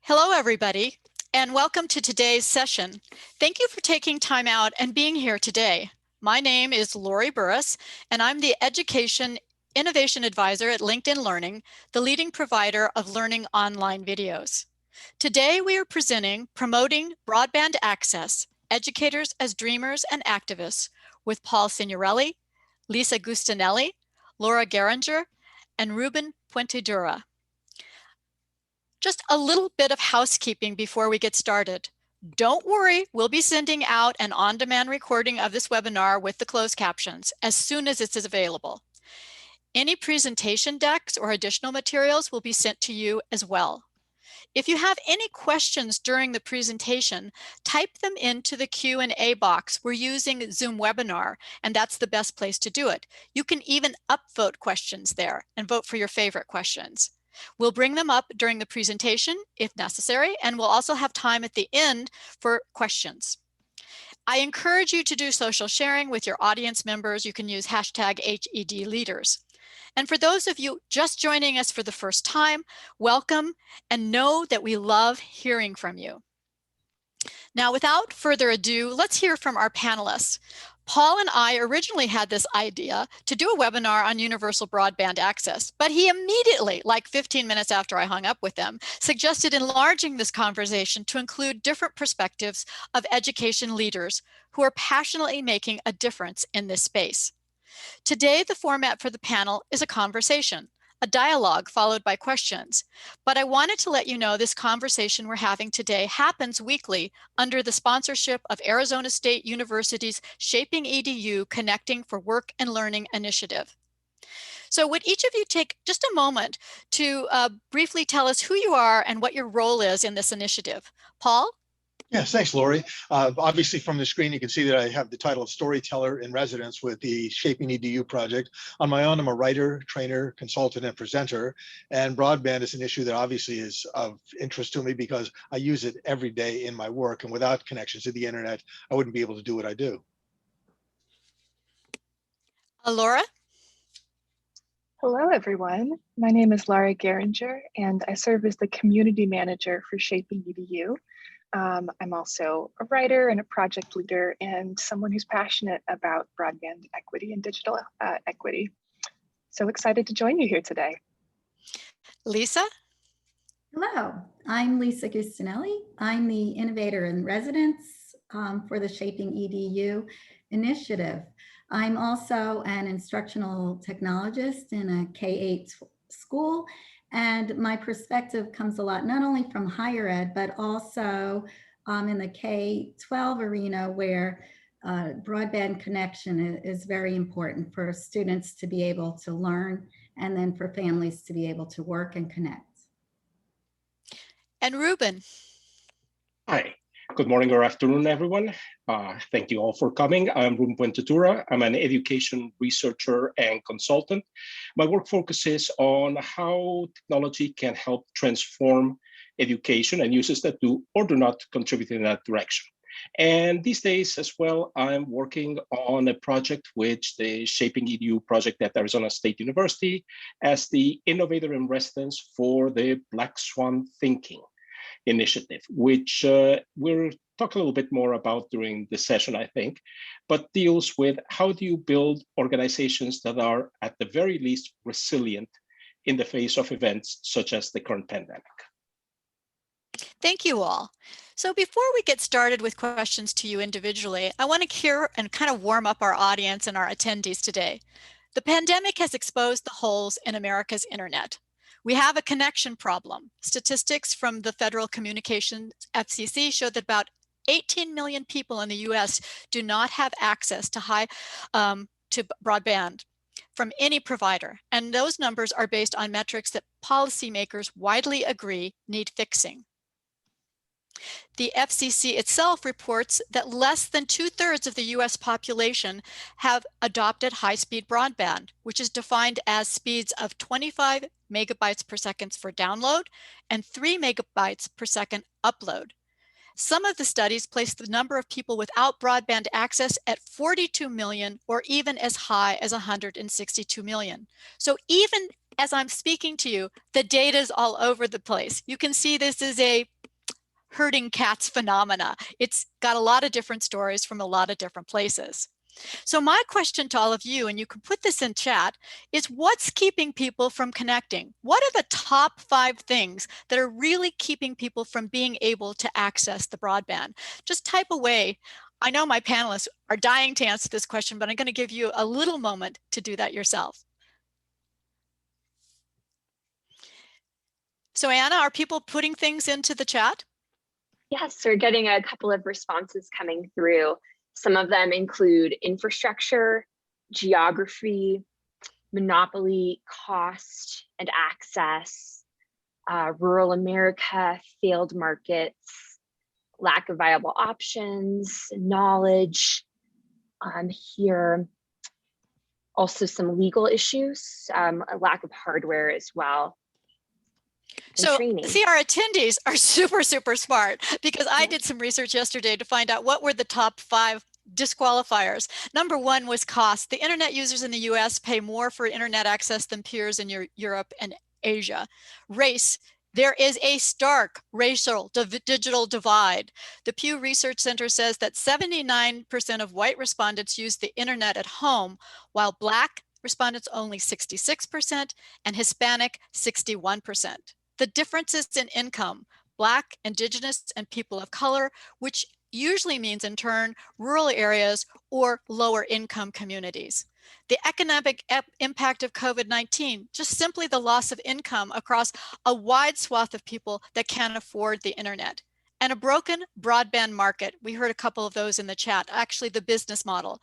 Hello, everybody, and welcome to today's session. Thank you for taking time out and being here today. My name is Lori Burris, and I'm the Education Innovation Advisor at LinkedIn Learning, the leading provider of learning online videos. Today, we are presenting Promoting Broadband Access, Educators as Dreamers and Activists with Paul Signorelli, Lisa Gustinelli, Laura Geringer, and Ruben Puentedura. Just a little bit of housekeeping before we get started. Don't worry, we'll be sending out an on-demand recording of this webinar with the closed captions as soon as it's available. Any presentation decks or additional materials will be sent to you as well. If you have any questions during the presentation, type them into the Q&A box. We're using Zoom Webinar, and that's the best place to do it. You can even upvote questions there and vote for your favorite questions. We'll bring them up during the presentation if necessary, and we'll also have time at the end for questions. I encourage you to do social sharing with your audience members. You can use #HEDLeaders. And for those of you just joining us for the first time, welcome, and know that we love hearing from you. Now, without further ado, let's hear from our panelists. Paul and I originally had this idea to do a webinar on universal broadband access, but he immediately, like 15 minutes after I hung up with him, suggested enlarging this conversation to include different perspectives of education leaders who are passionately making a difference in this space. Today, the format for the panel is a conversation, a dialogue followed by questions. But I wanted to let you know this conversation we're having today happens weekly under the sponsorship of Arizona State University's ShapingEDU Connecting for Work and Learning initiative. So would each of you take just a moment to briefly tell us who you are and what your role is in this initiative? Paul? Yes, thanks, Lori. Obviously, from the screen, you can see that I have the title of Storyteller in Residence with the ShapingEDU project. On my own, I'm a writer, trainer, consultant, and presenter. And broadband is an issue that obviously is of interest to me because I use it every day in my work. And without connections to the internet, I wouldn't be able to do what I do. Laura? Hello, everyone. My name is Laura Geringer, and I serve as the community manager for ShapingEDU. I'm also a writer and a project leader and someone who's passionate about broadband equity and digital equity. So excited to join you here today. Lisa? Hello, I'm Lisa Gustinelli. I'm the innovator in residence for the ShapingEDU initiative. I'm also an instructional technologist in a K-8 school. And my perspective comes a lot, not only from higher ed, but also in the K-12 arena where broadband connection is very important for students to be able to learn and then for families to be able to work and connect. And Ruben? Hi, good morning or afternoon, everyone. Thank you all for coming. I'm Ruben Puentedura. I'm an education researcher and consultant. My work focuses on how technology can help transform education and uses that do or do not contribute in that direction. And these days as well, I'm working on a project which the ShapingEDU project at Arizona State University as the innovator in residence for the Black Swan Thinking initiative, which we'll talk a little bit more about during the session, I think, but deals with how do you build organizations that are at the very least resilient in the face of events such as the current pandemic. Thank you all. So before we get started with questions to you individually, I want to hear and kind of warm up our audience and our attendees today. The pandemic has exposed the holes in America's internet. We have a connection problem. Statistics from the Federal Communications FCC show that about 18 million people in the US do not have access to broadband from any provider. And those numbers are based on metrics that policymakers widely agree need fixing. The FCC itself reports that less than 2/3 of the US population have adopted high-speed broadband, which is defined as speeds of 25 megabytes per second for download and 3 megabytes per second upload. Some of the studies place the number of people without broadband access at 42 million or even as high as 162 million. So even as I'm speaking to you, the data is all over the place. You can see this is a herding cats phenomena. It's got a lot of different stories from a lot of different places. So my question to all of you, and you can put this in chat, is what's keeping people from connecting? What are the top 5 things that are really keeping people from being able to access the broadband? Just type away. I know my panelists are dying to answer this question, but I'm going to give you a little moment to do that yourself. So Anna, are people putting things into the chat? Yes, we're getting a couple of responses coming through. Some of them include infrastructure, geography, monopoly, cost and access, rural America, failed markets, lack of viable options, knowledge. Here, also some legal issues, a lack of hardware as well. So training. see, our attendees are super, super smart, because I did some research yesterday to find out what were the top 5 disqualifiers. Number 1 was cost. The internet users in the US pay more for internet access than peers in Europe and Asia. Race. There is a stark racial digital divide. The Pew Research Center says that 79% of white respondents use the internet at home, while Black respondents only 66% and Hispanic 61%. The differences in income, Black, Indigenous, and people of color, which usually means in turn rural areas or lower income communities. The economic impact of COVID-19, just simply the loss of income across a wide swath of people that can't afford the internet. And a broken broadband market. We heard a couple of those in the chat, actually the business model.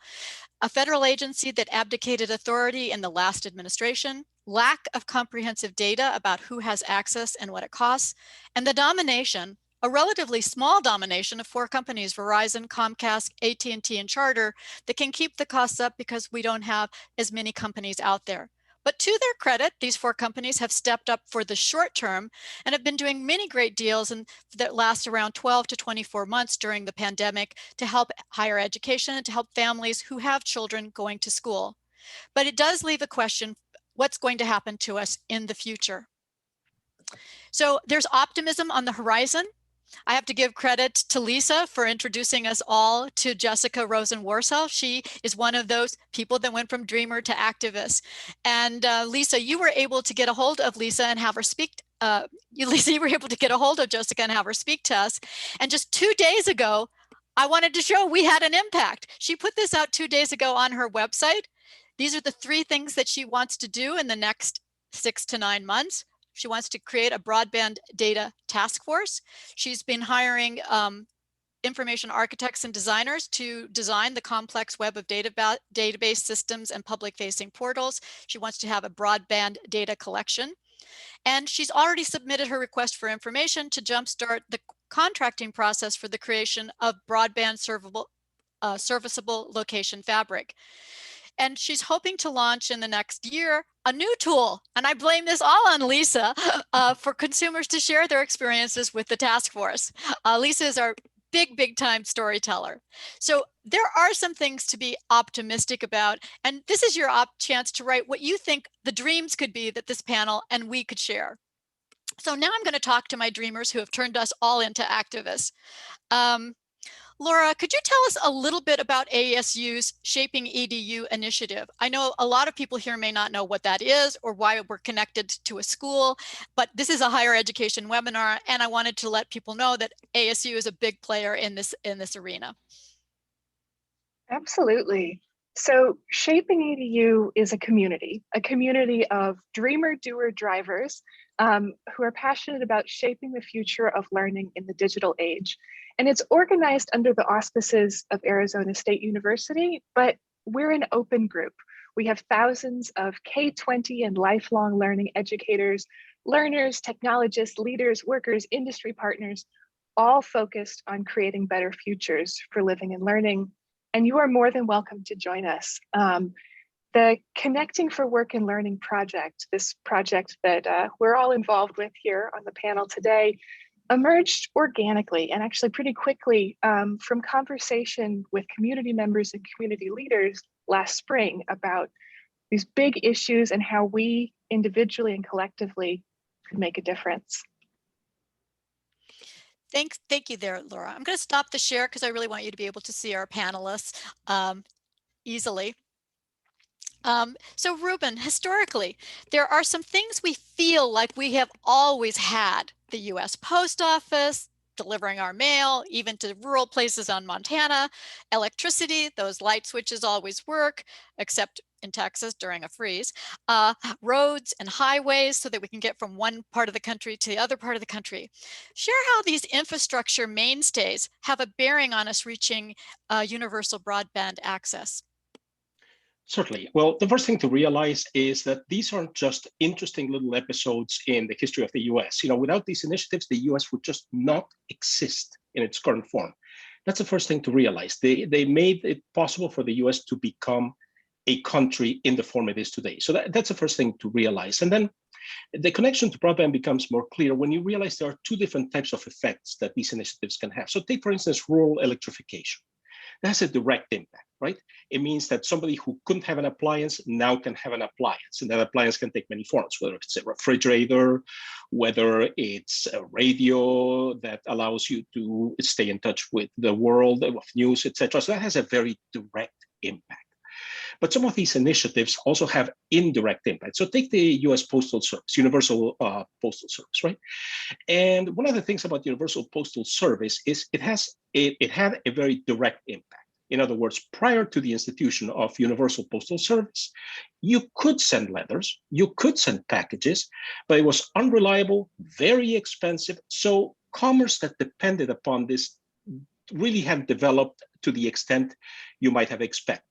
A federal agency that abdicated authority in the last administration, lack of comprehensive data about who has access and what it costs, and the domination, a relatively small domination of 4 companies, Verizon, Comcast, AT&T, and Charter, that can keep the costs up because we don't have as many companies out there. But to their credit, these 4 companies have stepped up for the short term and have been doing many great deals that last around 12 to 24 months during the pandemic to help higher education and to help families who have children going to school. But it does leave a question, what's going to happen to us in the future? So there's optimism on the horizon. I have to give credit to Lisa for introducing us all to Jessica Rosenwasser. She is one of those people that went from dreamer to activist. And Lisa, you were able to get a hold of Lisa and have her speak. Lisa, you were able to get a hold of Jessica and have her speak to us. And just 2 days ago, I wanted to show we had an impact. She put this out 2 days ago on her website. These are the 3 things that she wants to do in the next 6 to 9 months. She wants to create a broadband data task force. She's been hiring information architects and designers to design the complex web of database systems and public-facing portals. She wants to have a broadband data collection. And she's already submitted her request for information to jumpstart the contracting process for the creation of broadband serviceable location fabric. And she's hoping to launch in the next year a new tool, and I blame this all on Lisa, for consumers to share their experiences with the task force. Lisa is our big time storyteller. So there are some things to be optimistic about, and this is your chance to write what you think the dreams could be that this panel and we could share. So now I'm going to talk to my dreamers who have turned us all into activists. Laura, could you tell us a little bit about ASU's ShapingEDU initiative? I know a lot of people here may not know what that is or why we're connected to a school, but this is a higher education webinar, and I wanted to let people know that ASU is a big player in this arena. Absolutely. So ShapingEDU is a community of dreamer, doer, drivers who are passionate about shaping the future of learning in the digital age. And it's organized under the auspices of Arizona State University, but we're an open group. We have thousands of K-20 and lifelong learning educators, learners, technologists, leaders, workers, industry partners, all focused on creating better futures for living and learning. And you are more than welcome to join us. The Connecting for Work and Learning project, this project that we're all involved with here on the panel today, emerged organically and actually pretty quickly from conversation with community members and community leaders last spring about these big issues and how we individually and collectively could make a difference. Thank you there, Laura. I'm going to stop the share because I really want you to be able to see our panelists easily. So Ruben, historically, there are some things we feel like we have always had. The US Post Office, delivering our mail, even to rural places on Montana, electricity, those light switches always work, except in Texas during a freeze, roads and highways so that we can get from one part of the country to the other part of the country. Share how these infrastructure mainstays have a bearing on us reaching universal broadband access. Certainly. Well, the first thing to realize is that these aren't just interesting little episodes in the history of the US. Without these initiatives, the US would just not exist in its current form. That's the first thing to realize. They made it possible for the US to become a country in the form it is today. So that's the first thing to realize. And then the connection to broadband becomes more clear when you realize there are two different types of effects that these initiatives can have. So take, for instance, rural electrification. That has a direct impact, right? It means that somebody who couldn't have an appliance now can have an appliance, and that appliance can take many forms, whether it's a refrigerator, whether it's a radio that allows you to stay in touch with the world of news, etc. So that has a very direct impact. But some of these initiatives also have indirect impact. So take the US Postal Service, Universal Postal Service, right? And one of the things about Universal Postal Service is it had a very direct impact. In other words, prior to the institution of Universal Postal Service, you could send letters, you could send packages, but it was unreliable, very expensive. So commerce that depended upon this really hadn't developed to the extent you might have expected.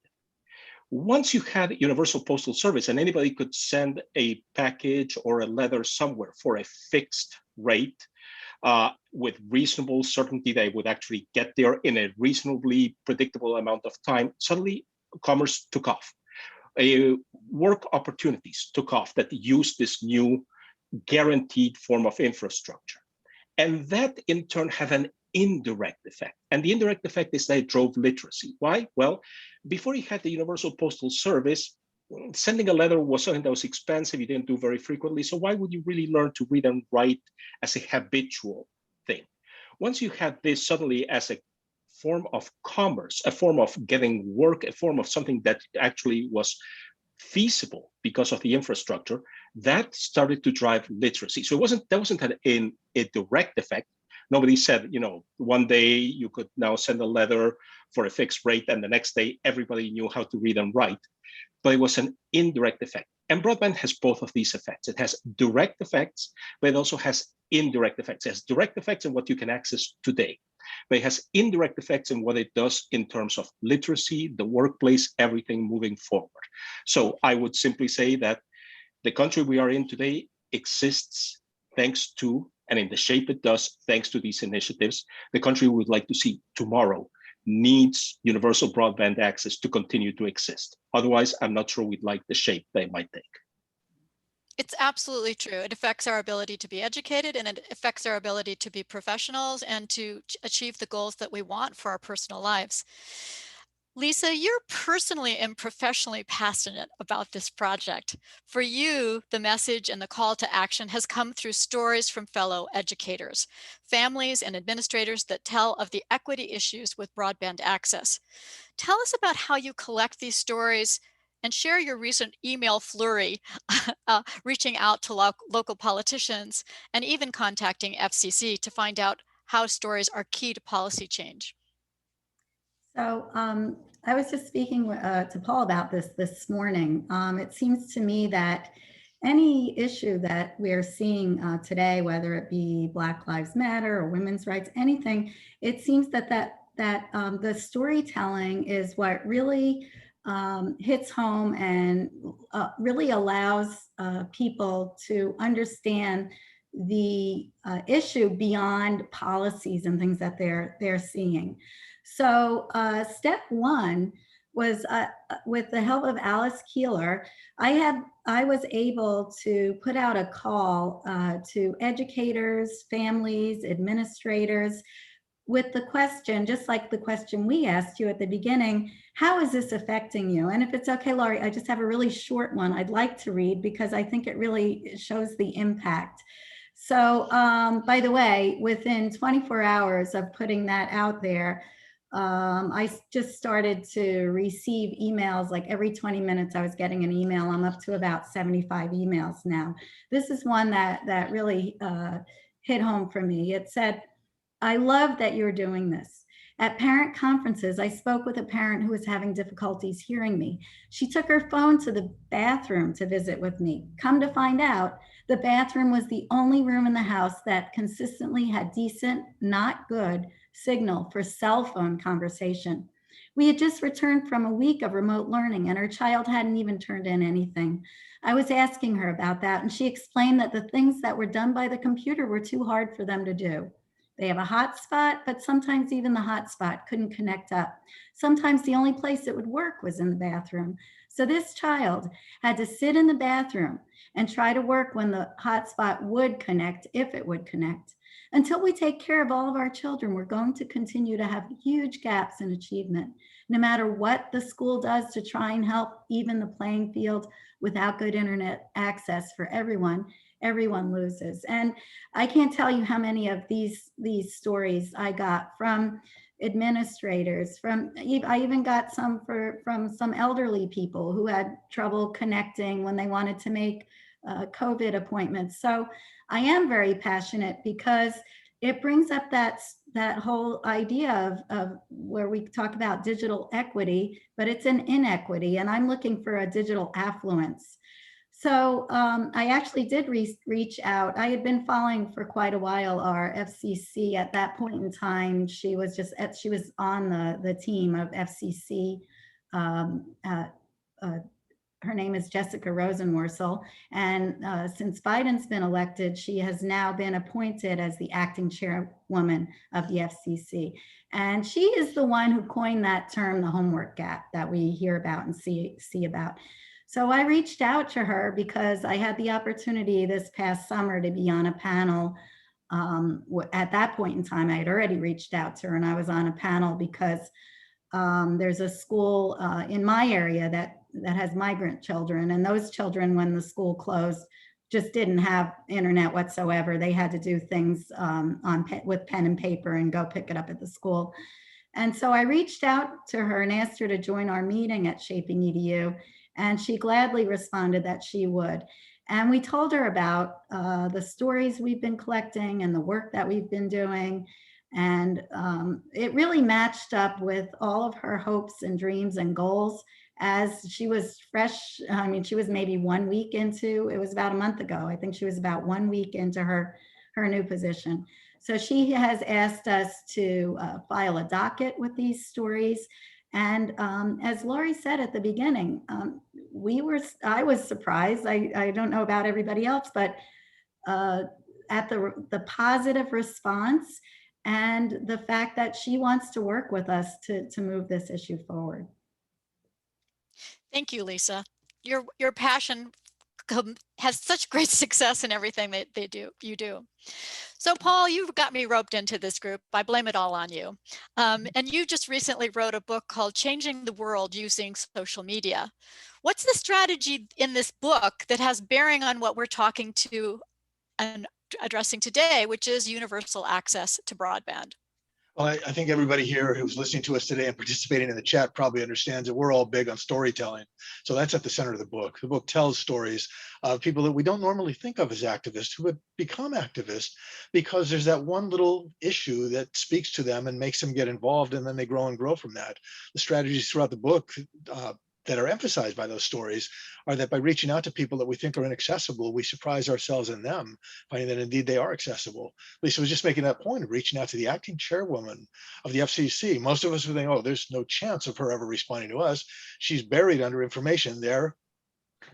Once you had Universal Postal Service and anybody could send a package or a letter somewhere for a fixed rate with reasonable certainty that it would actually get there in a reasonably predictable amount of time, suddenly commerce took off. Work opportunities took off that used this new guaranteed form of infrastructure. And that in turn have an indirect effect. And the indirect effect is that it drove literacy. Why? Well, before you had the Universal Postal Service, sending a letter was something that was expensive, you didn't do very frequently. So why would you really learn to read and write as a habitual thing? Once you had this suddenly as a form of commerce, a form of getting work, a form of something that actually was feasible because of the infrastructure, that started to drive literacy. So that wasn't a direct effect. Nobody said, one day you could now send a letter for a fixed rate and the next day everybody knew how to read and write. But it was an indirect effect. And broadband has both of these effects. It has direct effects, but it also has indirect effects. It has direct effects in what you can access today, but it has indirect effects in what it does in terms of literacy, the workplace, everything moving forward. So I would simply say that the country we are in today exists thanks to, and in the shape it does, thanks to these initiatives. The country we would like to see tomorrow needs universal broadband access to continue to exist. Otherwise, I'm not sure we'd like the shape they might take. It's absolutely true. It affects our ability to be educated, and it affects our ability to be professionals and to achieve the goals that we want for our personal lives. Lisa, you're personally and professionally passionate about this project. For you, the message and the call to action has come through stories from fellow educators, families, and administrators that tell of the equity issues with broadband access. Tell us about how you collect these stories and share your recent email flurry, reaching out to local politicians and even contacting FCC to find out how stories are key to policy change. So I was just speaking to Paul about this morning. It seems to me that any issue that we're seeing today, whether it be Black Lives Matter or women's rights, anything, it seems that the storytelling is what really hits home and really allows people to understand the issue beyond policies and things that they're seeing. So step one was with the help of Alice Keeler, I was able to put out a call to educators, families, administrators, with the question, just like the question we asked you at the beginning, how is this affecting you? And if it's okay, Laurie, I just have a really short one I'd like to read because I think it really shows the impact. So by the way, within 24 hours of putting that out there, I just started to receive emails like every 20 minutes I was getting an email. I'm up to about 75 emails now. This is one that really hit home for me. It said, I love that you're doing this. At parent conferences, I spoke with a parent who was having difficulties hearing me. She took her phone to the bathroom to visit with me. Come to find out, the bathroom was the only room in the house that consistently had decent, not good, signal for cell phone conversation. We had just returned from a week of remote learning and her child hadn't even turned in anything. I was asking her about that and she explained that the things that were done by the computer were too hard for them to do. They have a hotspot, but sometimes even the hotspot couldn't connect up. Sometimes the only place it would work was in the bathroom. So this child had to sit in the bathroom and try to work when the hotspot would connect, if it would connect. Until we take care of all of our children, we're going to continue to have huge gaps in achievement. No matter what the school does to try and help even the playing field without good internet access for everyone loses. And I can't tell you how many of these stories I got from administrators, I even got some from some elderly people who had trouble connecting when they wanted to make COVID appointments. So I am very passionate because it brings up that whole idea of where we talk about digital equity, but it's an inequity, and I'm looking for a digital affluence. So I actually did reach out. I had been following for quite a while our FCC. At that point in time, she was on the team of FCC. Her name is Jessica Rosenwasser. And since Biden's been elected, she has now been appointed as the acting chairwoman of the FCC. And she is the one who coined that term, the homework gap, that we hear about and see about. So I reached out to her because I had the opportunity this past summer to be on a panel. At that point in time, I had already reached out to her and I was on a panel because there's a school in my area that has migrant children, and those children, when the school closed, just didn't have internet whatsoever. They had to do things with pen and paper and go pick it up at the school. And so I reached out to her and asked her to join our meeting at ShapingEDU. And she gladly responded that she would. And we told her about the stories we've been collecting and the work that we've been doing. And it really matched up with all of her hopes and dreams and goals as she was fresh. I mean, she was maybe 1 week into, it was about a month ago. I think she was about 1 week into her new position. So she has asked us to file a docket with these stories. And as Laurie said at the beginning, I was surprised. I don't know about everybody else, but at the positive response and the fact that she wants to work with us to move this issue forward. Thank you, Lisa. Your passion has such great success in everything that you do. So Paul, you've got me roped into this group. I blame it all on you. And you just recently wrote a book called Changing the World Using Social Media. What's the strategy in this book that has bearing on what we're talking to and addressing today, which is universal access to broadband? Well, I think everybody here who's listening to us today and participating in the chat probably understands that we're all big on storytelling. So that's at the center of the book. The book tells stories of people that we don't normally think of as activists who have become activists because there's that one little issue that speaks to them and makes them get involved, and then they grow and grow from that. The strategies throughout the book that are emphasized by those stories are that by reaching out to people that we think are inaccessible, we surprise ourselves and them, finding that indeed they are accessible. Lisa was just making that point of reaching out to the acting chairwoman of the FCC. Most of us would think, oh, there's no chance of her ever responding to us. She's buried under information. There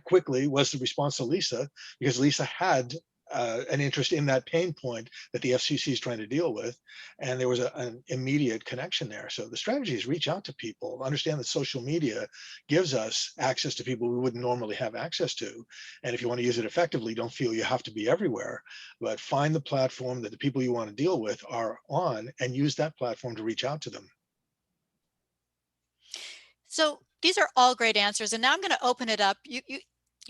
quickly was the response to Lisa, because Lisa had an interest in that pain point that the FCC is trying to deal with, and there was an immediate connection there. So the strategy is reach out to people, understand that social media gives us access to people we wouldn't normally have access to, and if you want to use it effectively, don't feel you have to be everywhere, but find the platform that the people you want to deal with are on, and use that platform to reach out to them. So these are all great answers, and now I'm going to open it up.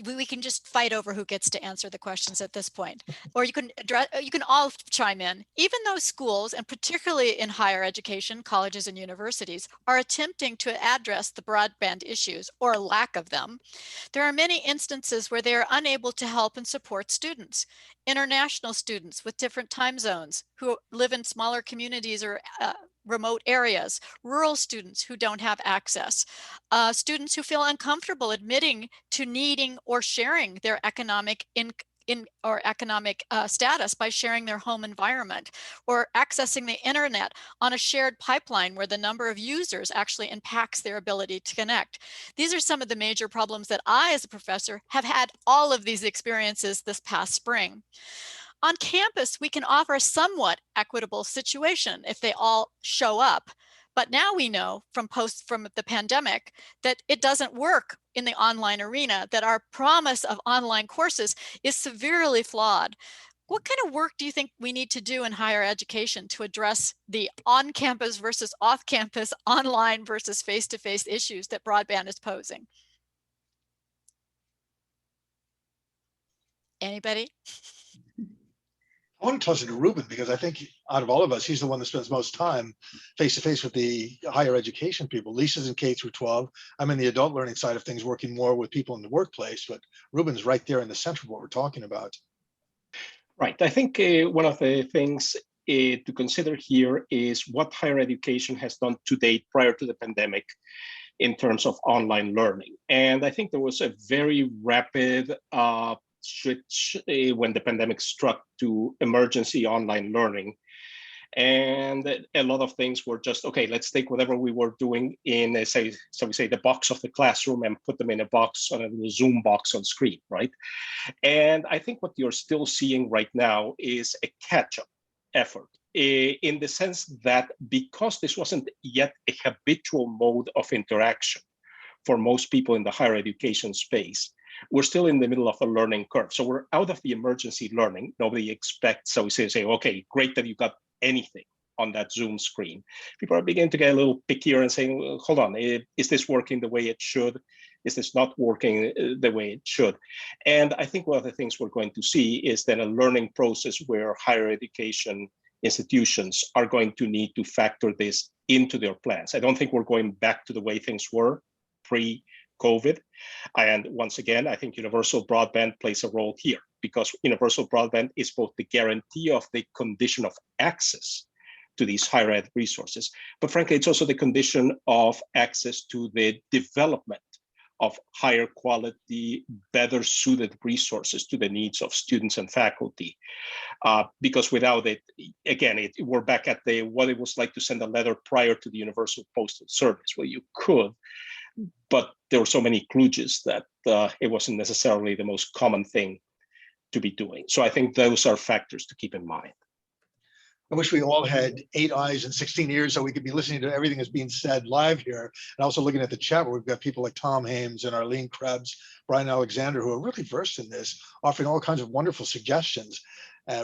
We can just fight over who gets to answer the questions at this point, or you can all chime in. Even though schools, and particularly in higher education, colleges and universities, are attempting to address the broadband issues or lack of them, there are many instances where they are unable to help and support students. International students with different time zones who live in smaller communities or remote areas, rural students who don't have access, students who feel uncomfortable admitting to needing or sharing their economic status by sharing their home environment, or accessing the internet on a shared pipeline where the number of users actually impacts their ability to connect. These are some of the major problems that I, as a professor, have had all of these experiences this past spring. On campus, we can offer a somewhat equitable situation if they all show up. But now we know from the pandemic that it doesn't work in the online arena, that our promise of online courses is severely flawed. What kind of work do you think we need to do in higher education to address the on-campus versus off-campus, online versus face-to-face issues that broadband is posing? Anybody? I want to toss it to Ruben, because I think out of all of us, he's the one that spends most time face to face with the higher education people. Lisa's in K through 12. I'm in the adult learning side of things, working more with people in the workplace, but Ruben's right there in the center of what we're talking about. Right. I think one of the things to consider here is what higher education has done to date prior to the pandemic in terms of online learning. And I think there was a very rapid switch when the pandemic struck to emergency online learning. And a lot of things were just, okay, let's take whatever we were doing in, we say the box of the classroom and put them in a box, on a Zoom box on screen, right? And I think what you're still seeing right now is a catch-up effort, in the sense that because this wasn't yet a habitual mode of interaction for most people in the higher education space, we're still in the middle of a learning curve. So we're out of the emergency learning. Nobody expects, so we say, okay, great that you got anything on that Zoom screen. People are beginning to get a little pickier and saying, well, hold on, is this working the way it should? Is this not working the way it should? And I think one of the things we're going to see is then a learning process where higher education institutions are going to need to factor this into their plans. I don't think we're going back to the way things were pre-COVID. And once again, I think universal broadband plays a role here, because universal broadband is both the guarantee of the condition of access to these higher ed resources, but frankly, it's also the condition of access to the development of higher quality, better suited resources to the needs of students and faculty. Because without it, again, we're back at what it was like to send a letter prior to the Universal Postal Service, where you could, but there were so many kludges that it wasn't necessarily the most common thing to be doing. So I think those are factors to keep in mind. I wish we all had 8 eyes and 16 ears so we could be listening to everything that's being said live here. And also looking at the chat where we've got people like Tom Hames and Arlene Krebs, Brian Alexander, who are really versed in this, offering all kinds of wonderful suggestions.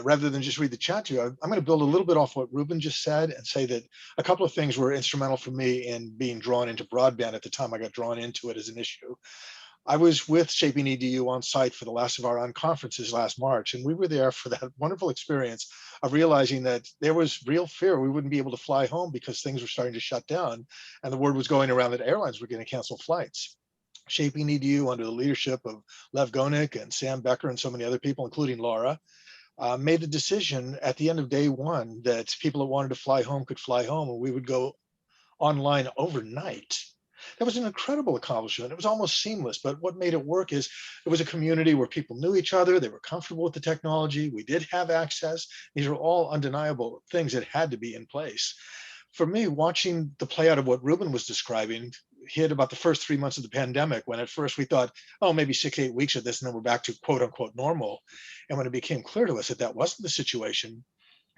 Rather than just read the chat to you, I'm going to build a little bit off what Ruben just said and say that a couple of things were instrumental for me in being drawn into broadband at the time I got drawn into it as an issue. I was with ShapingEDU on site for the last of our unconferences last March, and we were there for that wonderful experience of realizing that there was real fear we wouldn't be able to fly home because things were starting to shut down, and the word was going around that airlines were going to cancel flights. ShapingEDU, under the leadership of Lev Gonik and Sam Becker and so many other people, including Laura, made the decision at the end of day one that people that wanted to fly home could fly home, and we would go online overnight. That was an incredible accomplishment. It was almost seamless, but what made it work is it was a community where people knew each other. They were comfortable with the technology. We did have access. These are all undeniable things that had to be in place. For me, watching the play out of what Ruben was describing, hit about the first 3 months of the pandemic, when at first we thought, oh, maybe 6 to 8 weeks of this, and then we're back to quote unquote normal. And when it became clear to us that that wasn't the situation,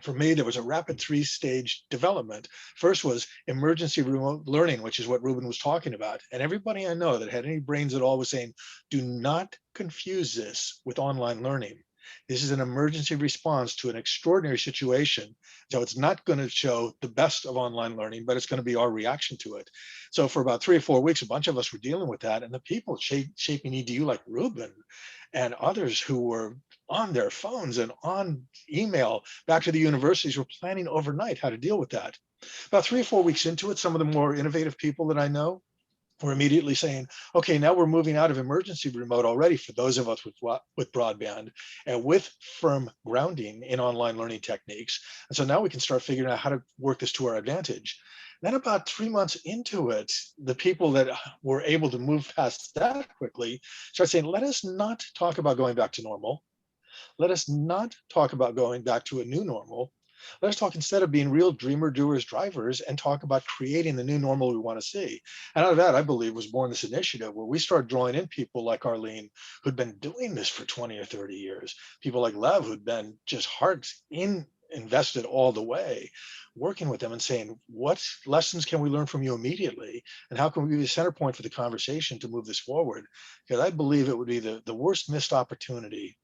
for me, there was a rapid 3-stage development. First was emergency remote learning, which is what Ruben was talking about. And everybody I know that had any brains at all was saying, do not confuse this with online learning. This is an emergency response to an extraordinary situation. So it's not going to show the best of online learning, but it's going to be our reaction to it. So for about 3 or 4 weeks, a bunch of us were dealing with that. And the people shaping EDU like Ruben and others who were on their phones and on email back to the universities were planning overnight how to deal with that. About 3 or 4 weeks into it, some of the more innovative people that I know were immediately saying, okay, now we're moving out of emergency remote already for those of us with broadband and with firm grounding in online learning techniques. And so now we can start figuring out how to work this to our advantage. Then about 3 months into it, the people that were able to move past that quickly start saying, let us not talk about going back to normal. Let us not talk about going back to a new normal. Let us talk, instead of being real dreamer, doers, drivers, and talk about creating the new normal we want to see. And out of that, I believe, was born this initiative where we started drawing in people like Arlene, who'd been doing this for 20 or 30 years, people like Lev, who'd been just hearts invested all the way, working with them and saying, what lessons can we learn from you immediately? And how can we be the center point for the conversation to move this forward? Because I believe it would be the worst missed opportunity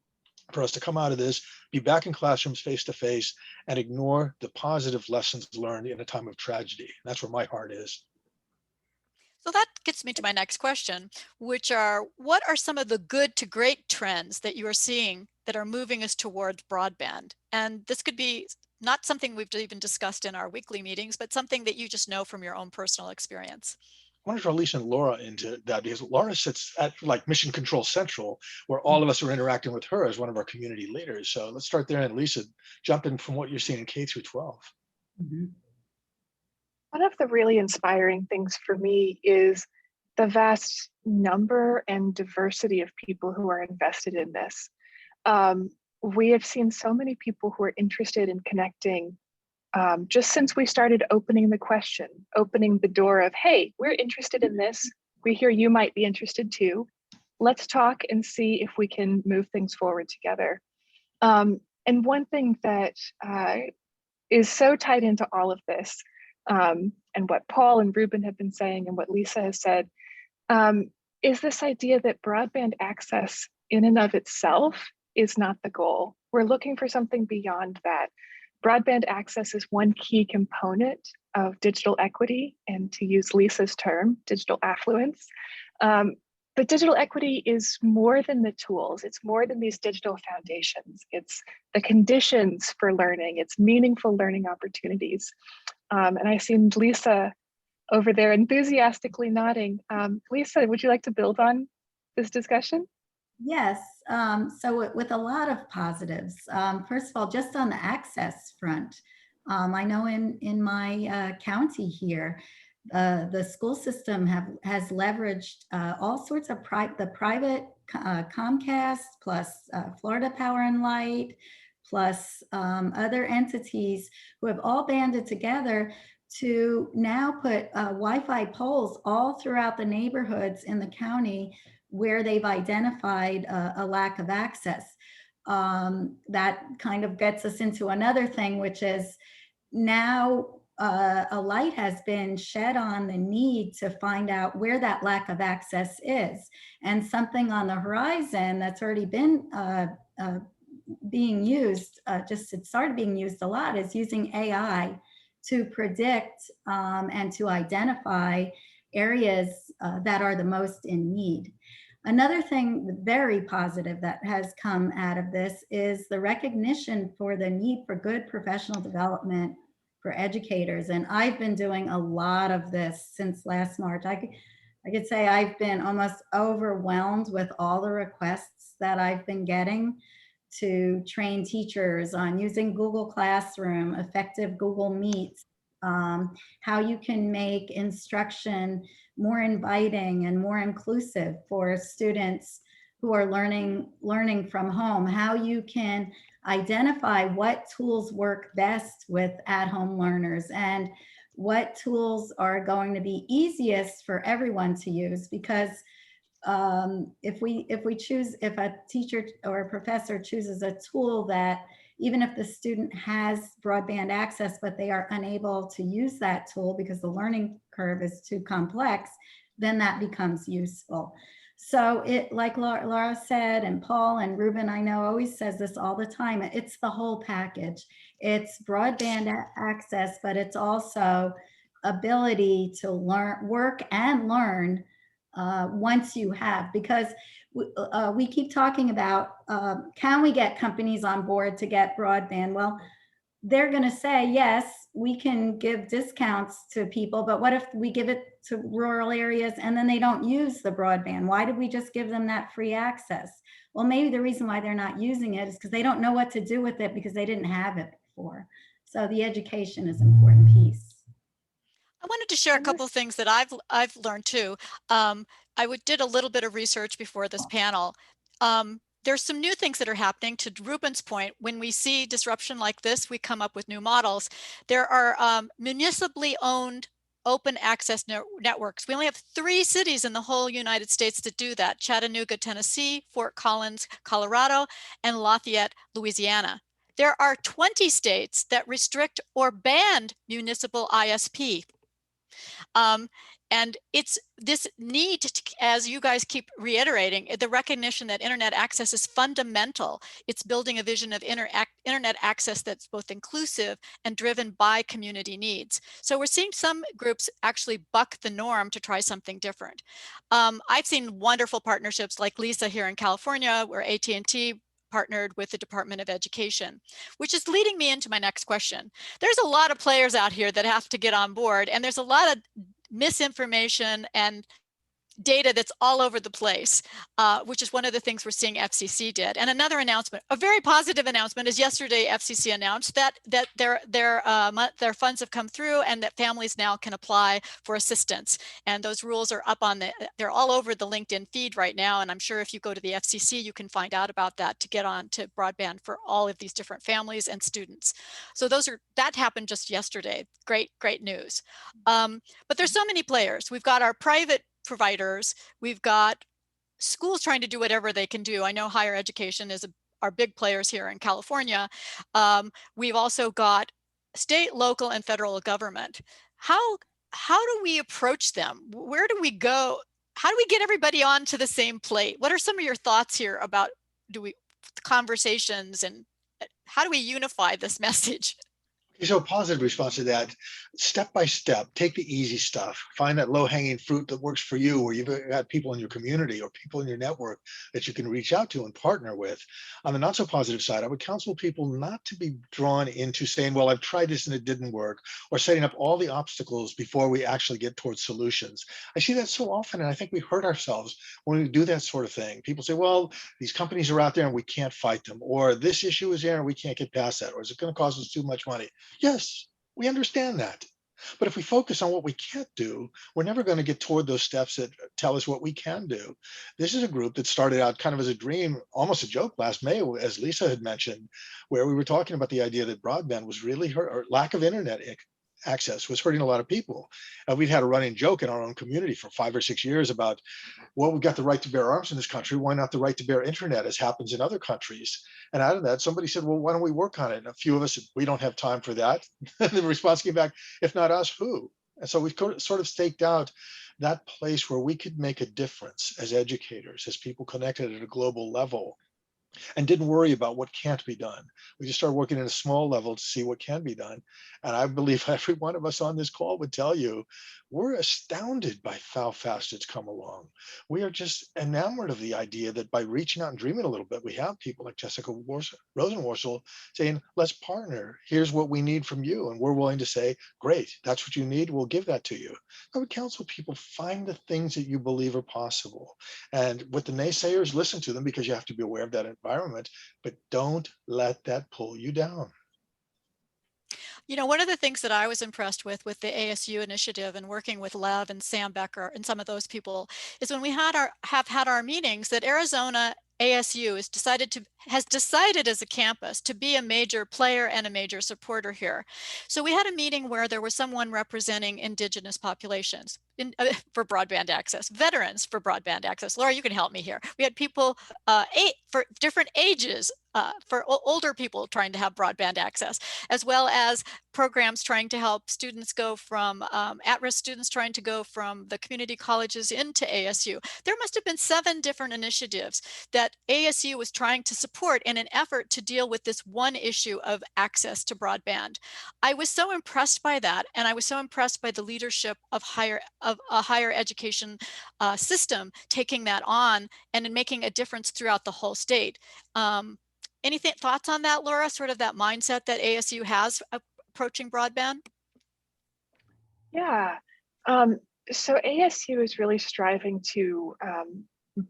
for us to come out of this, be back in classrooms face to face, and ignore the positive lessons learned in a time of tragedy. That's where my heart is. So that gets me to my next question, which are, what are some of the good to great trends that you are seeing that are moving us towards broadband? And this could be not something we've even discussed in our weekly meetings, but something that you just know from your own personal experience. I want to draw Lisa and Laura into that, because Laura sits at like Mission Control Central, where all of us are interacting with her as one of our community leaders. So let's start there, and Lisa, jump in from what you're seeing in K through 12. Mm-hmm. One of the really inspiring things for me is the vast number and diversity of people who are invested in this. We have seen so many people who are interested in connecting just since we started opening the question, opening the door of, hey, we're interested in this. We hear you might be interested too. Let's talk and see if we can move things forward together. And one thing that is so tied into all of this, and what Paul and Ruben have been saying and what Lisa has said, is this idea that broadband access in and of itself is not the goal. We're looking for something beyond that. Broadband access is one key component of digital equity, and to use Lisa's term, digital affluence. But digital equity is more than the tools. It's more than these digital foundations. It's the conditions for learning. It's meaningful learning opportunities. And I seen Lisa over there enthusiastically nodding. Lisa, would you like to build on this discussion? Yes, so with a lot of positives. First of all, just on the access front, I know in my county here, the school system has leveraged all sorts of the private Comcast plus Florida Power and Light plus other entities who have all banded together to now put Wi-Fi poles all throughout the neighborhoods in the county where they've identified a lack of access. That kind of gets us into another thing, which is now a light has been shed on the need to find out where that lack of access is. And something on the horizon that's already been being used, it started being used a lot, is using AI to predict and to identify areas that are the most in need. Another thing very positive that has come out of this is the recognition for the need for good professional development for educators. And I've been doing a lot of this since last March. I could say I've been almost overwhelmed with all the requests that I've been getting to train teachers on using Google Classroom, effective Google Meets, how you can make instruction more inviting and more inclusive for students who are learning from home, how you can identify what tools work best with at-home learners, and what tools are going to be easiest for everyone to use, because if a teacher or a professor chooses a tool that, even if the student has broadband access, but they are unable to use that tool because the learning curve is too complex, then that becomes useful. So it, like Laura said, and Paul and Ruben, I know, always says this all the time, it's the whole package. It's broadband access, but it's also ability to learn, work and learn once you have, because we keep talking about, can we get companies on board to get broadband? Well, they're going to say, yes, we can give discounts to people, but what if we give it to rural areas and then they don't use the broadband? Why did we just give them that free access? Well, maybe the reason why they're not using it is because they don't know what to do with it because they didn't have it before. So the education is an important piece. I wanted to share a couple of things that I've learned too. I did a little bit of research before this panel. There's some new things that are happening. To Ruben's point, when we see disruption like this, we come up with new models. There are municipally owned open access networks. We only have 3 cities in the whole United States that do that: Chattanooga, Tennessee, Fort Collins, Colorado, and Lafayette, Louisiana. There are 20 states that restrict or ban municipal ISP. And it's this need to, as you guys keep reiterating, the recognition that internet access is fundamental. It's building a vision of internet access that's both inclusive and driven by community needs. So we're seeing some groups actually buck the norm to try something different. I've seen wonderful partnerships like Lisa here in California, where AT&T partnered with the Department of Education, which is leading me into my next question. There's a lot of players out here that have to get on board, and there's a lot of misinformation and data that's all over the place, which is one of the things we're seeing FCC did. And another announcement, a very positive announcement, is yesterday FCC announced that their funds have come through and that families now can apply for assistance. And those rules are up on they're all over the LinkedIn feed right now. And I'm sure if you go to the FCC, you can find out about that to get on to broadband for all of these different families and students. So that happened just yesterday. Great news. But there's so many players. We've got our private providers, we've got schools trying to do whatever they can do. I know higher education is our big players here in California. We've also got state, local, and federal government. How do we approach them? Where do we go? How do we get everybody onto the same plate? What are some of your thoughts here about conversations, and how do we unify this message? So a positive response to that, step by step, take the easy stuff, find that low-hanging fruit that works for you, where you've got people in your community or people in your network that you can reach out to and partner with. On the not so positive side, I would counsel people not to be drawn into saying, well, I've tried this and it didn't work, or setting up all the obstacles before we actually get towards solutions. I see that so often, and I think we hurt ourselves when we do that sort of thing. People say, well, these companies are out there and we can't fight them, or this issue is there and we can't get past that, or is it going to cost us too much money? Yes, we understand that. But if we focus on what we can't do, we're never going to get toward those steps that tell us what we can do. This is a group that started out kind of as a dream, almost a joke last May, as Lisa had mentioned, where we were talking about the idea that broadband was really hurt, or lack of internet access was hurting a lot of people. We've had a running joke in our own community for 5 or 6 years about, well, we've got the right to bear arms in this country. Why not the right to bear internet, as happens in other countries? And out of that, somebody said, well, why don't we work on it? And a few of us said, we don't have time for that. And the response came back, if not us, who? And so we sort of staked out that place where we could make a difference as educators, as people connected at a global level, and didn't worry about what can't be done. We just started working at a small level to see what can be done. And I believe every one of us on this call would tell you, we're astounded by how fast it's come along. We are just enamored of the idea that by reaching out and dreaming a little bit, we have people like Jessica Rosenwasser saying, let's partner. Here's what we need from you. And we're willing to say, great, that's what you need. We'll give that to you. I would counsel people, find the things that you believe are possible. And with the naysayers, listen to them, because you have to be aware of that environment, but don't let that pull you down. You know, one of the things that I was impressed with the ASU initiative and working with Lev and Sam Becker and some of those people is when we have had our meetings, that Arizona ASU has decided as a campus to be a major player and a major supporter here. So we had a meeting where there was someone representing Indigenous populations for broadband access, veterans for broadband access. Laura, you can help me here. We had people for different ages, for older people trying to have broadband access, as well as programs trying to help students go from at-risk students trying to go from the community colleges into ASU. There must have been 7 different initiatives that ASU was trying to support in an effort to deal with this one issue of access to broadband. I was so impressed by that, and I was so impressed by the leadership of a higher education system taking that on and in making a difference throughout the whole state. Anything thoughts on that, Laura? Sort of that mindset that ASU has approaching broadband? Yeah. So ASU is really striving to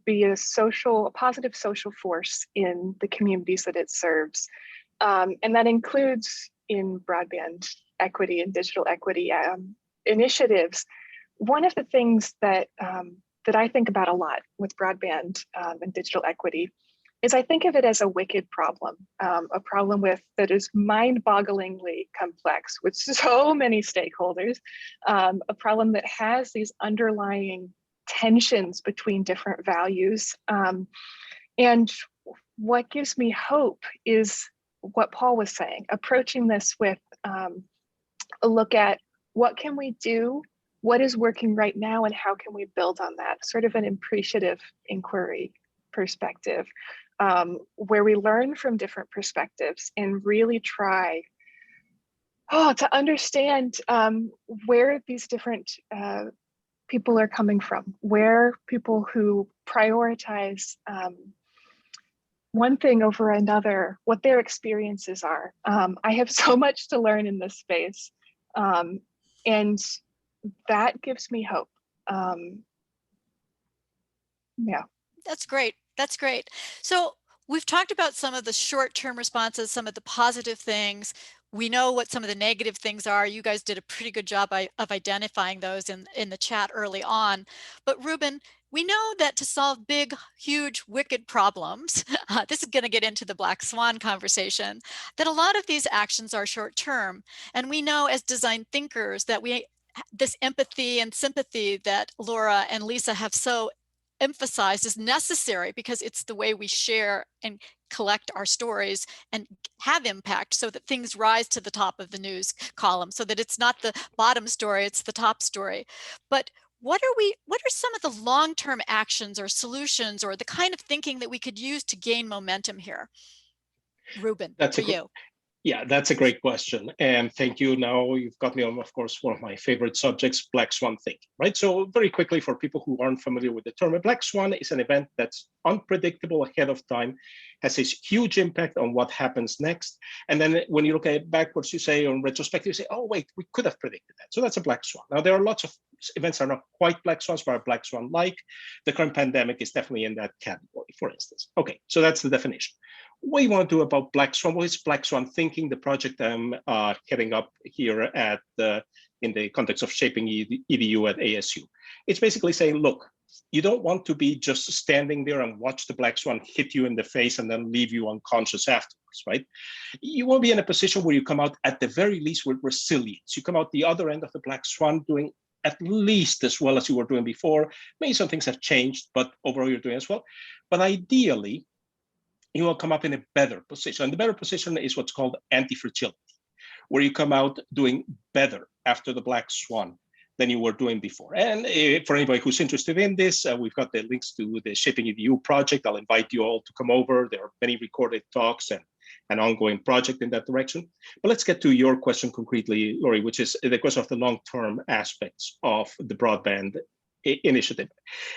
be a positive social force in the communities that it serves. And that includes in broadband equity and digital equity initiatives. One of the things that I think about a lot with broadband and digital equity is I think of it as a wicked problem, a problem that is mind-bogglingly complex with so many stakeholders, a problem that has these underlying tensions between different values. And what gives me hope is what Paul was saying, approaching this with a look at what can we do, what is working right now, and how can we build on that, sort of an appreciative inquiry perspective, where we learn from different perspectives and really try to understand where these different people are coming from, where people who prioritize one thing over another, what their experiences are. I have so much to learn in this space, and that gives me hope. Yeah. That's great. That's great. So we've talked about some of the short-term responses, some of the positive things. We know what some of the negative things are. You guys did a pretty good job of identifying those in the chat early on. But Ruben, we know that to solve big, huge, wicked problems, this is going to get into the black swan conversation, that a lot of these actions are short-term. And we know as design thinkers that this empathy and sympathy that Laura and Lisa have so emphasized is necessary, because it's the way we share and collect our stories and have impact, so that things rise to the top of the news column, so that it's not the bottom story, it's the top story. But what are some of the long-term actions or solutions or the kind of thinking that we could use to gain momentum here? Ruben, for you. Yeah, that's a great question. And thank you. Now you've got me on, of course, one of my favorite subjects, black swan thinking, right? So very quickly, for people who aren't familiar with the term, a black swan is an event that's unpredictable ahead of time, has this huge impact on what happens next. And then when you look at it backwards, you say, on retrospective, you say, oh, wait, we could have predicted that. So that's a black swan. Now, there are lots of events that are not quite black swans, but are black swan-like. The current pandemic is definitely in that category, for instance. Okay, so that's the definition. What you want to do about black swan? Well, it's black swan thinking, the project I'm heading up here at in the context of shaping EDU at ASU. It's basically saying, look, you don't want to be just standing there and watch the black swan hit you in the face and then leave you unconscious afterwards, right? You want to be in a position where you come out at the very least with resilience. You come out the other end of the black swan doing at least as well as you were doing before. Maybe some things have changed, but overall you're doing as well. But ideally, you will come up in a better position. And the better position is what's called antifragility, where you come out doing better after the black swan than you were doing before. And for anybody who's interested in this, we've got the links to the ShapingEDU project. I'll invite you all to come over. There are many recorded talks and an ongoing project in that direction. But let's get to your question concretely, Lori, which is the question of the long-term aspects of the broadband initiative.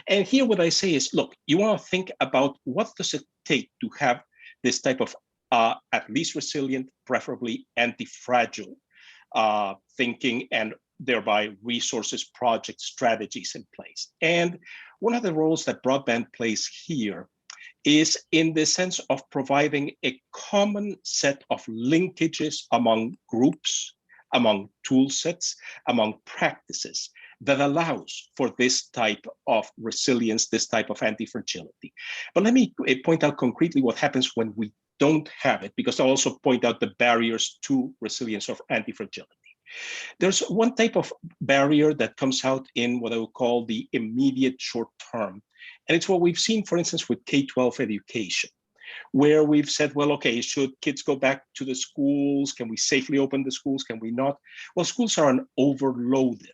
And here what I say is, look, you want to think about what does it take to have this type of at least resilient, preferably anti-fragile thinking, and thereby resources, project strategies in place. And one of the roles that broadband plays here is in the sense of providing a common set of linkages among groups, among tool sets, among practices that allows for this type of resilience, this type of anti-fragility. But let me point out concretely what happens when we don't have it, because I'll also point out the barriers to resilience or anti-fragility. There's one type of barrier that comes out in what I would call the immediate short term. And it's what we've seen, for instance, with K-12 education, where we've said, well, okay, should kids go back to the schools? Can we safely open the schools? Can we not? Well, schools are an overloaded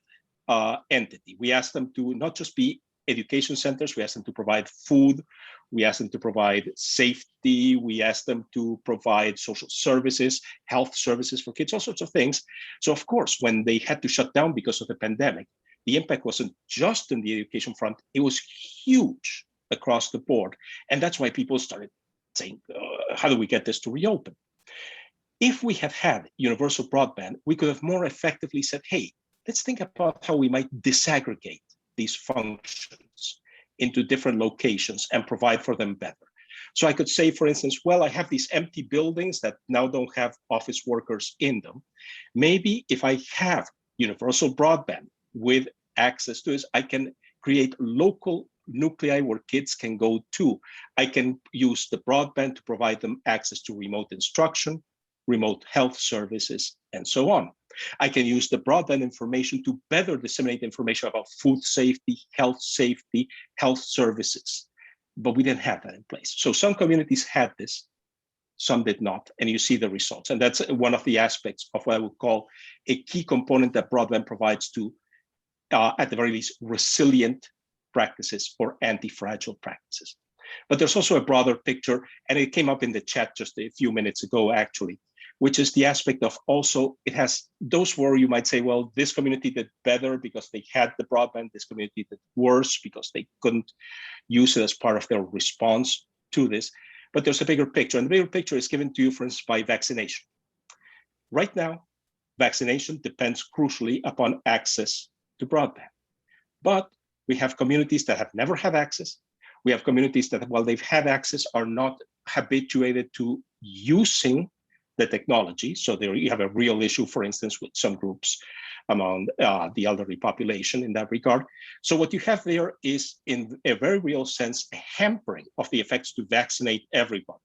entity. We ask them to not just be education centers, we ask them to provide food, we ask them to provide safety, we ask them to provide social services, health services for kids, all sorts of things. So of course, when they had to shut down because of the pandemic, the impact wasn't just in the education front, it was huge across the board. And that's why people started saying, how do we get this to reopen? If we had had universal broadband, we could have more effectively said, hey, let's think about how we might disaggregate these functions into different locations and provide for them better. So I could say, for instance, well, I have these empty buildings that now don't have office workers in them. Maybe if I have universal broadband with access to this, I can create local nuclei where kids can go to. I can use the broadband to provide them access to remote instruction, remote health services, and so on. I can use the broadband information to better disseminate information about food safety, health services. But we didn't have that in place. So some communities had this, some did not, and you see the results. And that's one of the aspects of what I would call a key component that broadband provides to, at the very least, resilient practices or anti-fragile practices. But there's also a broader picture, and it came up in the chat just a few minutes ago, actually, which is the aspect of also, it has those where you might say, well, this community did better because they had the broadband, this community did worse because they couldn't use it as part of their response to this. But there's a bigger picture, and the bigger picture is given to you, for instance, by vaccination. Right now, vaccination depends crucially upon access to broadband. But we have communities that have never had access. We have communities that, while they've had access, are not habituated to using the technology. So there you have a real issue, for instance, with some groups among the elderly population in that regard. So what you have there is, in a very real sense, a hampering of the effects to vaccinate everybody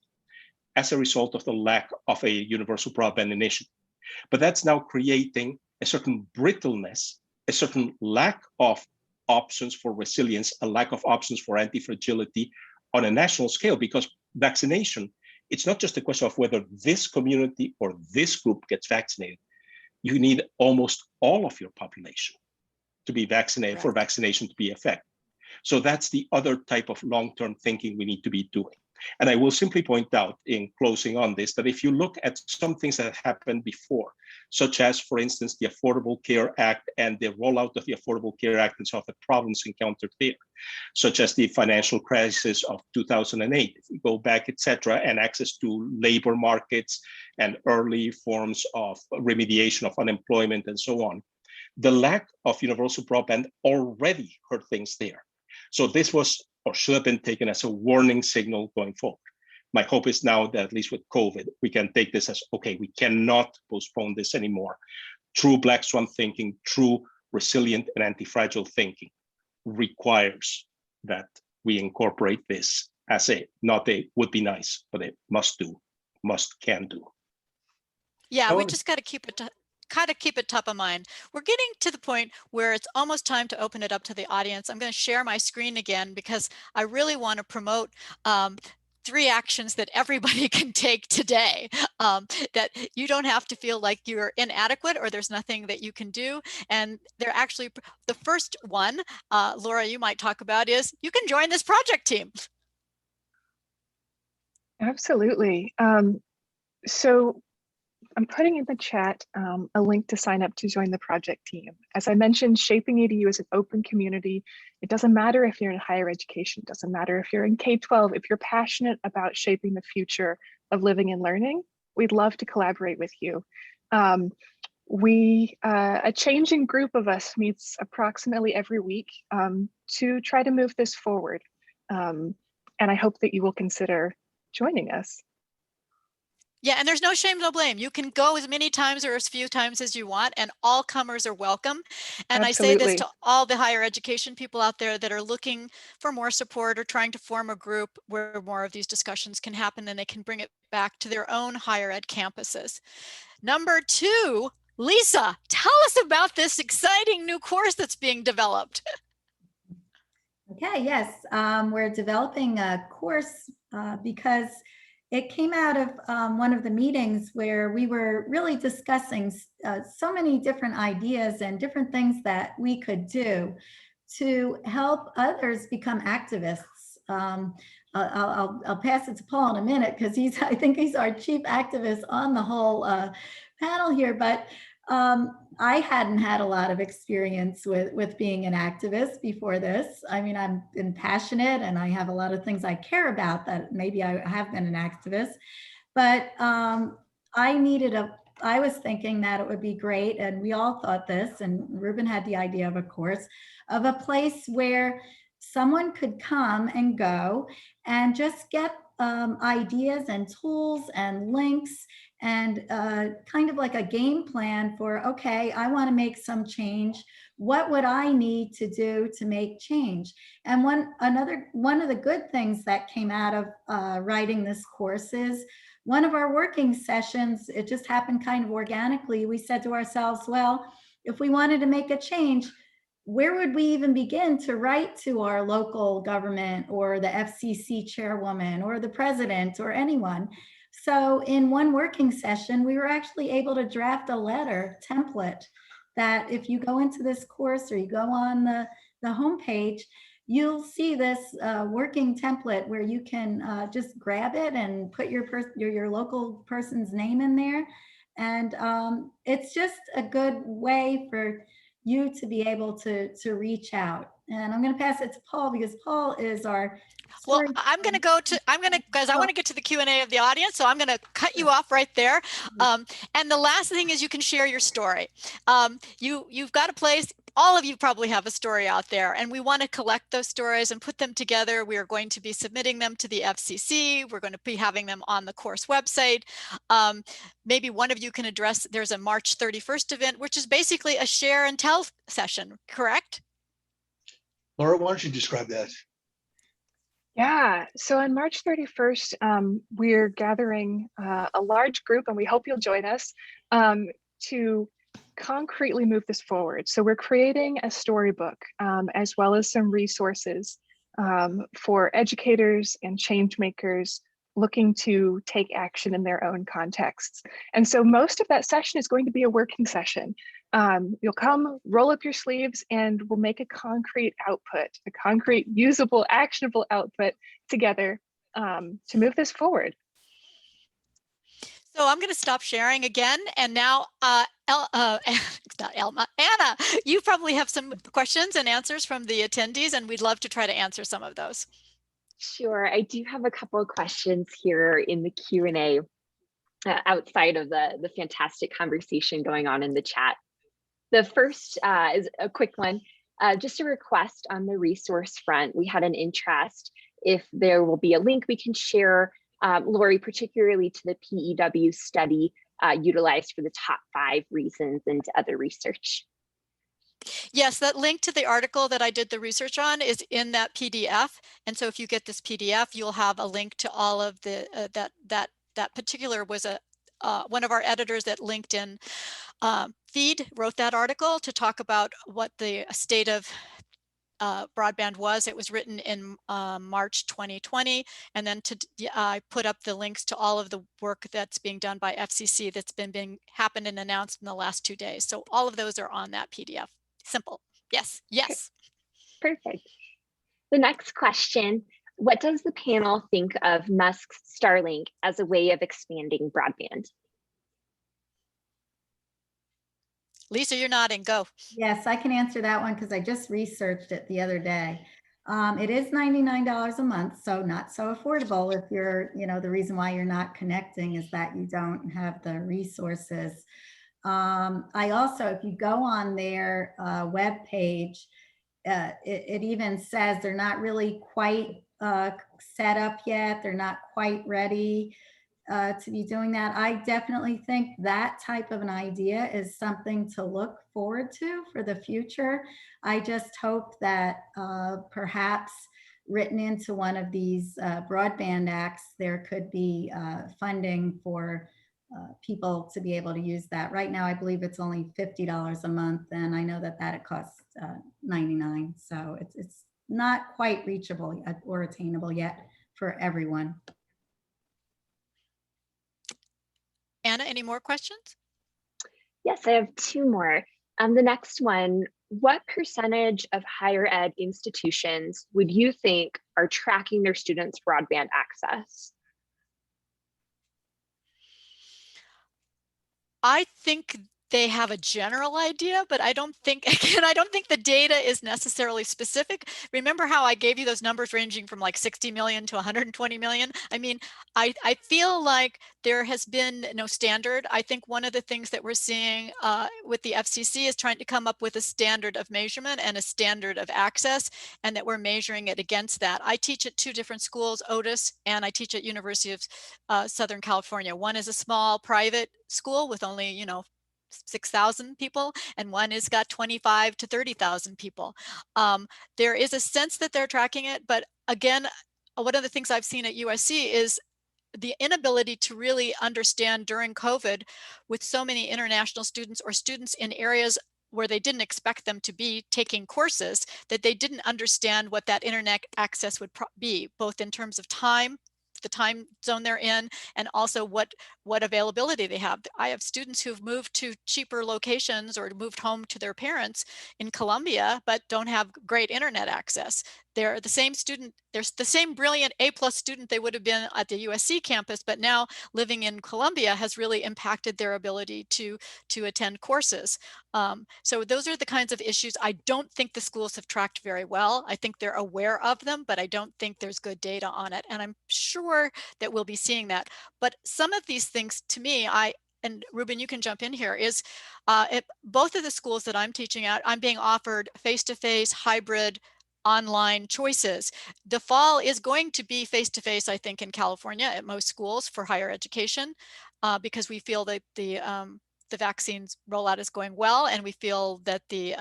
as a result of the lack of a universal broadband initiative. But that's now creating a certain brittleness, a certain lack of options for resilience, a lack of options for anti-fragility on a national scale, because vaccination, it's not just a question of whether this community or this group gets vaccinated. You need almost all of your population to be vaccinated for vaccination to be effective. So that's the other type of long-term thinking we need to be doing. And I will simply point out in closing on this, that if you look at some things that happened before, such as, for instance, the Affordable Care Act and the rollout of the Affordable Care Act and some of the problems encountered there, such as the financial crisis of 2008, if we go back, etc., and access to labor markets and early forms of remediation of unemployment and so on, the lack of universal broadband already hurt things there. So this was, or should have been taken as a warning signal going forward. My hope is now that, at least with COVID, we can take this as, okay, we cannot postpone this anymore. True Black Swan thinking, true resilient and anti-fragile thinking requires that we incorporate this as a, not a would be nice, but a must do, can do. Yeah, we just got to keep it top of mind. We're getting to the point where it's almost time to open it up to the audience. I'm going to share my screen again because I really want to promote 3 actions that everybody can take today, that you don't have to feel like you're inadequate or there's nothing that you can do. And they're actually, the first one, Laura, you might talk about, is you can join this project team. Absolutely. So I'm putting in the chat a link to sign up to join the project team. As I mentioned, ShapingEDU is an open community. It doesn't matter if you're in higher education, it doesn't matter if you're in K-12, if you're passionate about shaping the future of living and learning, we'd love to collaborate with you. A changing group of us meets approximately every week to try to move this forward. And I hope that you will consider joining us. Yeah, and there's no shame, no blame. You can go as many times or as few times as you want, and all comers are welcome. And I say this Absolutely. to all the higher education people out there that are looking for more support or trying to form a group where more of these discussions can happen, and they can bring it back to their own higher ed campuses. Number two, Lisa, tell us about this exciting new course that's being developed. Okay, yes, we're developing a course because it came out of one of the meetings where we were really discussing so many different ideas and different things that we could do to help others become activists. I'll pass it to Paul in a minute because I think he's our chief activist on the whole panel here, but I hadn't had a lot of experience with being an activist before this. I mean, I'm been passionate and I have a lot of things I care about that maybe I have been an activist, but I was thinking that it would be great, and we all thought this, and Ruben had the idea of a course, of a place where someone could come and go and just get ideas and tools and links and kind of like a game plan for, okay, I want to make some change. What would I need to do to make change? And one of the good things that came out of writing this course is one of our working sessions, it just happened kind of organically. We said to ourselves, well, if we wanted to make a change, where would we even begin to write to our local government or the FCC chairwoman or the president or anyone? So in one working session, we were actually able to draft a letter template that if you go into this course or you go on the homepage, you'll see this working template where you can just grab it and put your local person's name in there. And it's just a good way for you to be able to reach out. And I'm going to pass it to Paul because Paul is our Well, because I want to get to the Q&A of the audience, so I'm going to cut you off right there. And the last thing is you can share your story. You've got a place, all of you probably have a story out there, and we want to collect those stories and put them together. We are going to be submitting them to the FCC. We're going to be having them on the course website. Maybe one of you can address, there's a March 31st event, which is basically a share and tell session, correct? Laura, why don't you describe that? Yeah, so on March 31st, we're gathering a large group, and we hope you'll join us to concretely move this forward. So we're creating a storybook as well as some resources for educators and change makers looking to take action in their own contexts. And so most of that session is going to be a working session. You'll come, roll up your sleeves, and we'll make a concrete output, a concrete, usable, actionable output together to move this forward. So I'm going to stop sharing again. And now, not Elma, Anna, you probably have some questions and answers from the attendees, and we'd love to try to answer some of those. Sure, I do have a couple of questions here in the Q&A outside of the fantastic conversation going on in the chat. The first is a quick one, just a request on the resource front. We had an interest if there will be a link we can share, Lori, particularly to the PEW study utilized for the top 5 reasons into other research. Yes, that link to the article that I did the research on is in that PDF. And so if you get this PDF, you'll have a link to all of the, that particular was one of our editors at LinkedIn feed wrote that article to talk about what the state of broadband was. It was written in March 2020, and then I put up the links to all of the work that's being done by FCC that's been happened and announced in the last 2 days. So all of those are on that PDF. Simple. Yes. Yes. Okay. Perfect. The next question: what does the panel think of Musk's Starlink as a way of expanding broadband? Lisa, you're nodding. Go. Yes, I can answer that one because I just researched it the other day. It is $99 a month, so not so affordable if you're, the reason why you're not connecting is that you don't have the resources. I also, if you go on their web page, it even says they're not really quite set up yet. They're not quite ready to be doing that. I definitely think that type of an idea is something to look forward to for the future. I just hope that perhaps written into one of these broadband acts, there could be funding for people to be able to use that. Right now, I believe it's only $50 a month, and I know that it costs $99. So it's not quite reachable or attainable yet for everyone. Anna, any more questions? Yes, I have two more. The next one, what percentage of higher ed institutions would you think are tracking their students' broadband access? I think they have a general idea, but I don't think, again, I don't think the data is necessarily specific. Remember how I gave you those numbers ranging from like 60 million to 120 million? I mean, I feel like there has been no standard. I think one of the things that we're seeing with the FCC is trying to come up with a standard of measurement and a standard of access, and that we're measuring it against that. I teach at two different schools, Otis, and I teach at University of Southern California. One is a small private school with only, 6,000 people, and one has got 25 to 30,000 people. There is a sense that they're tracking it, but again, one of the things I've seen at USC is the inability to really understand during COVID, with so many international students or students in areas where they didn't expect them to be taking courses, that they didn't understand what that internet access would be, both in terms of time, the time zone they're in, and also what availability they have. I have students who've moved to cheaper locations or moved home to their parents in Columbia, but don't have great internet access. They're the same student, there's the same brilliant A+ student they would have been at the USC campus, but now living in Columbia has really impacted their ability to attend courses. So those are the kinds of issues I don't think the schools have tracked very well. I think they're aware of them, but I don't think there's good data on it. And I'm sure that we'll be seeing that. But some of these things, to me, and Ruben, you can jump in here, is both of the schools that I'm teaching at, I'm being offered face-to-face, hybrid, online choices. The fall is going to be face-to-face, I think, in California at most schools for higher education, because we feel that the vaccines rollout is going well, and we feel that the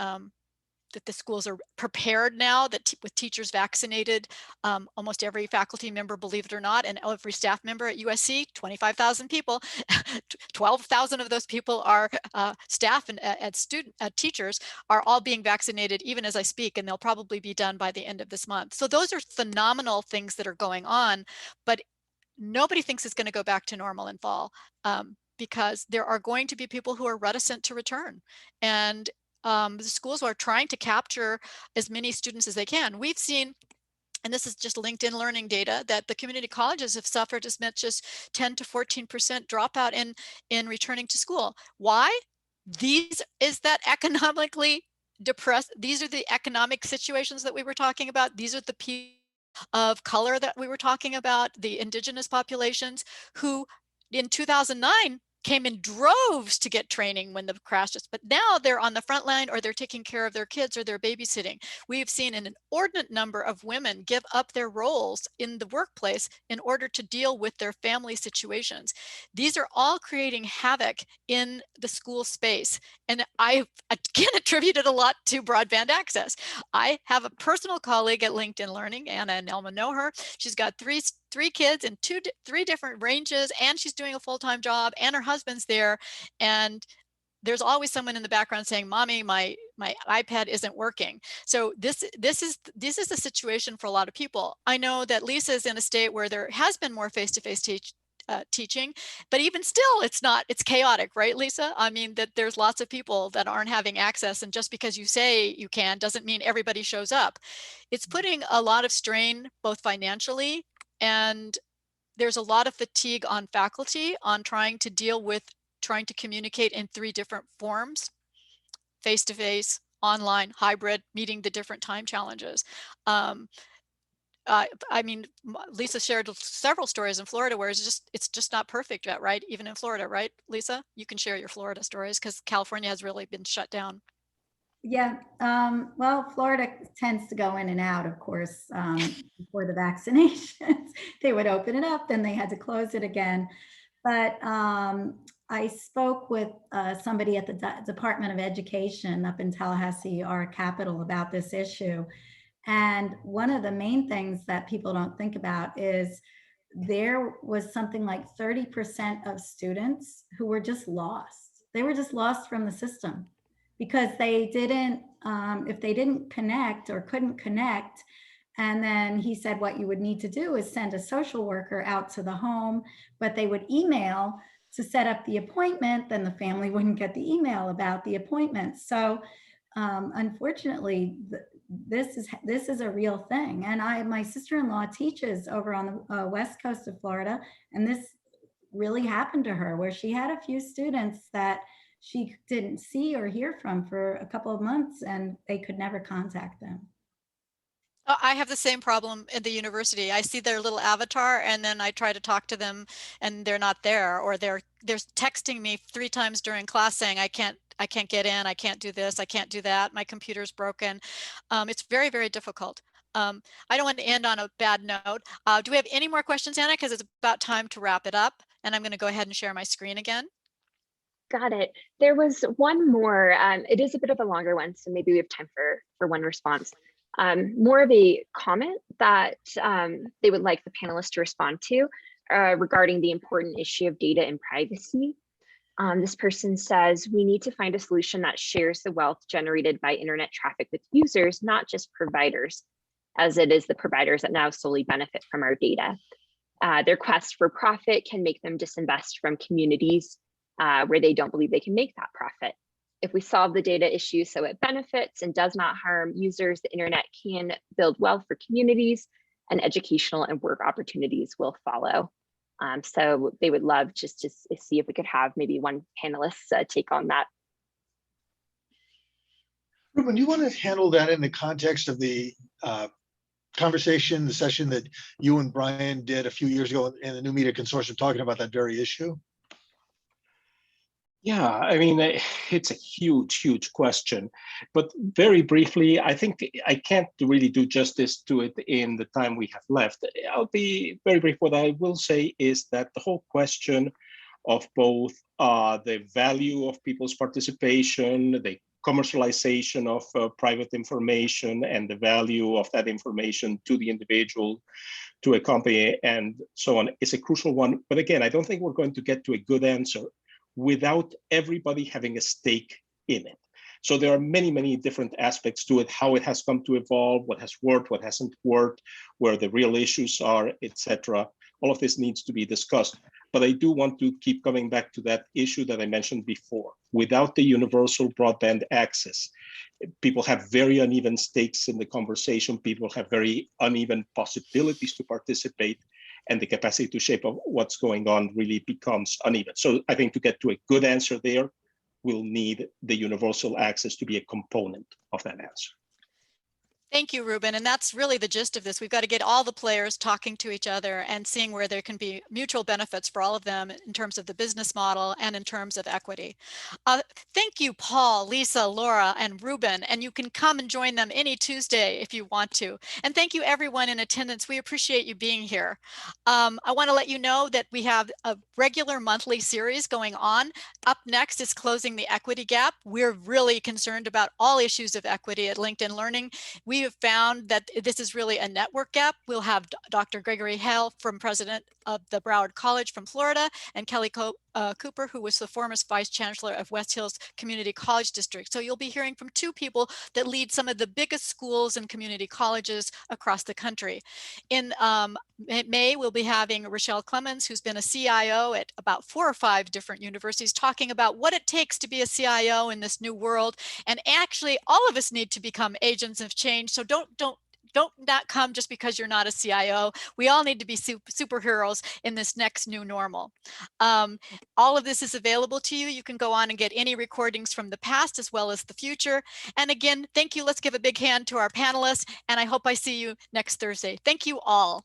schools are prepared now, that with teachers vaccinated, almost every faculty member, believe it or not, and every staff member at USC, 25,000 people, 12,000 of those people are staff and teachers, are all being vaccinated even as I speak, and they'll probably be done by the end of this month. So those are phenomenal things that are going on, but nobody thinks it's going to go back to normal in fall, because there are going to be people who are reticent to return. And the schools are trying to capture as many students as they can. We've seen, and this is just LinkedIn Learning data, that the community colleges have suffered as much as 10 to 14% dropout in returning to school. Why? Is that economically depressed? These are the economic situations that we were talking about. These are the people of color that we were talking about, the indigenous populations, who in 2009 came in droves to get training when the crashes, but now they're on the front line, or they're taking care of their kids, or they're babysitting. We've seen an inordinate number of women give up their roles in the workplace in order to deal with their family situations. These are all creating havoc in the school space. And I can attribute it a lot to broadband access. I have a personal colleague at LinkedIn Learning, Anna and Elma know her. She's got three kids in three different ranges, and she's doing a full-time job, and her husband's there, and there's always someone in the background saying, "Mommy, my iPad isn't working." So this is a situation for a lot of people. I know that Lisa is in a state where there has been more face-to-face teaching, but even still, it's chaotic, right, Lisa? I mean, that there's lots of people that aren't having access, and just because you say you can doesn't mean everybody shows up. It's putting a lot of strain, both financially, and there's a lot of fatigue on faculty on trying to communicate in three different forms: face-to-face, online, hybrid, meeting the different time challenges. I mean, Lisa shared several stories in Florida where it's just not perfect yet, right? Even in Florida, right, Lisa? You can share your Florida stories, because California has really been shut down. Yeah, well, Florida tends to go in and out, of course, before the vaccinations. They would open it up, then they had to close it again. But I spoke with somebody at the Department of Education up in Tallahassee, our capital, about this issue. And one of the main things that people don't think about is there was something like 30% of students who were just lost. They were just lost from the system because they didn't, if they didn't connect or couldn't connect. And then he said what you would need to do is send a social worker out to the home, but they would email to set up the appointment, then the family wouldn't get the email about the appointment. So unfortunately, this is a real thing. And my sister-in-law teaches over on the west coast of Florida, and this really happened to her, where she had a few students that she didn't see or hear from for a couple of months, and they could never contact them. I have the same problem at the university. I see their little avatar and then I try to talk to them and they're not there, or they're texting me 3 times during class saying, I can't get in, I can't do this, I can't do that, my computer's broken. It's very, very difficult. I don't want to end on a bad note. Do we have any more questions, Anna? Because it's about time to wrap it up. And I'm going to go ahead and share my screen again. Got it. There was one more. It is a bit of a longer one, so maybe we have time for one response. More of a comment that they would like the panelists to respond to regarding the important issue of data and privacy. This person says, we need to find a solution that shares the wealth generated by internet traffic with users, not just providers, as it is the providers that now solely benefit from our data. Their quest for profit can make them disinvest from communities where they don't believe they can make that profit. If we solve the data issue so it benefits and does not harm users, the internet can build wealth for communities, and educational and work opportunities will follow. So they would love just to see if we could have maybe one panelist take on that. Ruben, do you want to handle that in the context of the conversation, the session that you and Brian did a few years ago in the New Media Consortium talking about that very issue? Yeah, I mean, it's a huge, huge question. But very briefly, I think I can't really do justice to it in the time we have left. I'll be very brief. What I will say is that the whole question of both the value of people's participation, the commercialization of private information, and the value of that information to the individual, to a company, and so on, is a crucial one. But again, I don't think we're going to get to a good answer without everybody having a stake in it. So there are many, many different aspects to it, how it has come to evolve, what has worked, what hasn't worked, where the real issues are, etc. All of this needs to be discussed. But I do want to keep coming back to that issue that I mentioned before. Without the universal broadband access, people have very uneven stakes in the conversation. People have very uneven possibilities to participate, and the capacity to shape of what's going on really becomes uneven. So I think to get to a good answer there, we'll need the universal access to be a component of that answer. Thank you, Ruben. And that's really the gist of this. We've got to get all the players talking to each other and seeing where there can be mutual benefits for all of them in terms of the business model and in terms of equity. Thank you, Paul, Lisa, Laura, and Ruben. And you can come and join them any Tuesday if you want to. And thank you, everyone in attendance. We appreciate you being here. I want to let you know that we have a regular monthly series going on. Up next is Closing the Equity Gap. We're really concerned about all issues of equity at LinkedIn Learning. We have found that this is really a network gap. We'll have Dr. Gregory Hale, president of the Broward College from Florida, and Kelly Cooper, who was the former vice chancellor of West Hills Community College District. So you'll be hearing from 2 people that lead some of the biggest schools and community colleges across the country. In May, we'll be having Rochelle Clemens, who's been a CIO at about 4 or 5 different universities, talking about what it takes to be a CIO in this new world. And actually, all of us need to become agents of change. So don't not come just because you're not a CIO. We all need to be superheroes in this next new normal. All of this is available to you. You can go on and get any recordings from the past as well as the future. And again, thank you. Let's give a big hand to our panelists. And I hope I see you next Thursday. Thank you all.